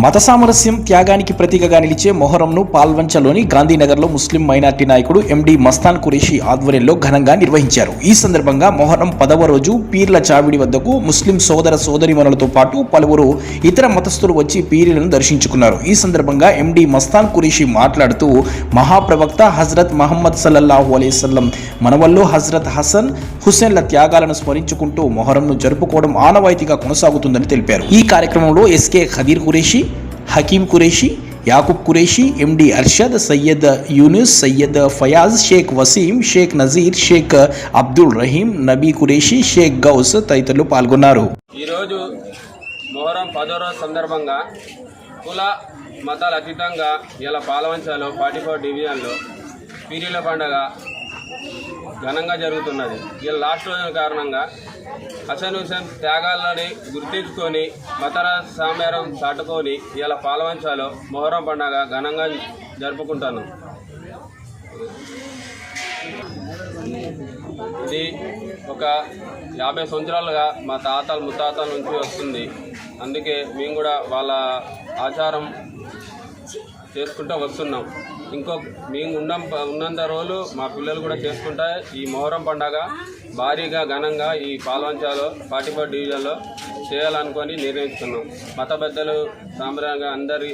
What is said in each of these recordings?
మత సామరస్యం త్యాగానికి ప్రతీకగా నిలిచే మొహరంను పాల్వంచలోని గాంధీనగర్లో ముస్లిం మైనార్టీ నాయకుడు ఎండి మస్తాన్ ఖురేషీ ఆధ్వర్యంలో ఘనంగా నిర్వహించారు. ఈ సందర్భంగా మొహరం 10వ రోజు పీర్ల చావిడి వద్దకు ముస్లిం సోదర సోదరీమణులతో పాటు పలువురు ఇతర మతస్థులు వచ్చి పీరీలను దర్శించుకున్నారు. ఈ సందర్భంగా ఎండి మస్తాన్ ఖురేషీ మాట్లాడుతూ మహాప్రవక్త హజరత్ మహమ్మద్ సల్లల్లాహు అలైహి వసల్లం మనవల్లో హజరత్ హసన్ హుస్సేన్ల త్యాగాలను స్మరించుకుంటూ మొహరంను జరుపుకోవడం ఆనవాయితీగా కొనసాగుతుందని తెలిపారు. ఈ కార్యక్రమంలో ఎస్కే ఖదీర్ ఖురేషీ, హకీం ఖురేషీ, యాకూబ్ ఖురేషీ, ఎండి అర్షద్, సయ్యద్ యూనుస్, సయ్యద్ ఫయాజ్, షేక్ వసీం, షేక్ నజీర్, షేక్ అబ్దుల్ రహీం, నబీ ఖురేషీ, షేక్ గౌస్ తదితరులు పాల్గొన్నారు. ఈరోజు మొహరం 10వ రోజు సందర్భంగా కుల మతాల అతీతంగా ఇలా పాలవంచలో 44 డివిజన్లో పీరీల పండుగ ఘనంగా జరుగుతున్నది. ఇలా లాస్ట్ రోజు కారణంగా హసన్ హుస్సేన్ త్యాగాలని గుర్తించుకొని మతర సామ్యారం చాటుకొని ఇలా పాలవంచలో మొహరం పండుగ ఘనంగా జరుపుకుంటాను. ఇది ఒక 50 సంవత్సరాలుగా మా తాతలు ముత్తాతల నుంచి వస్తుంది. అందుకే మేము కూడా వాళ్ళ ఆచారం చేసుకుంటూ వస్తున్నాం. మేము ఉన్నంత రోజులు మా పిల్లలు కూడా చేసుకుంటా ఈ మొహరం పండగ భారీగా ఘనంగా ఈ పాల్వంచలో 44 డివిజన్లో చేయాలనుకొని నిర్ణయించుకున్నాం. మత పెద్దలు సాంప్రదాయంగా అందరి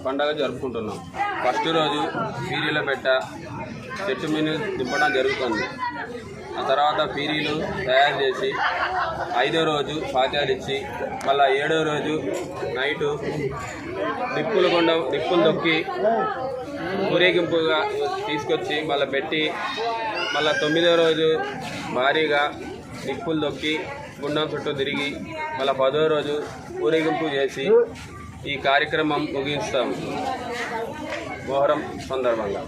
పండగ జరుపుకుంటున్నాం. ఫస్ట్ రోజు పీరీల పెట్ట చెట్టు మీద దింపడం జరుగుతుంది. ఆ తర్వాత పీరీలు తయారు చేసి 5వ రోజు ఫాతిహాలు ఇచ్చి మళ్ళీ 7వ రోజు నైటు నిప్పులు దొక్కి ఊరేగింపుగా తీసుకొచ్చి మళ్ళీ పెట్టి మళ్ళీ 9వ రోజు భారీగా నిప్పులు దొక్కి గుండం చుట్టూ తిరిగి మళ్ళీ 10వ రోజు ఊరేగింపు చేసి ఈ కార్యక్రమం ముగిస్తాం మొహరం సందర్భంగా.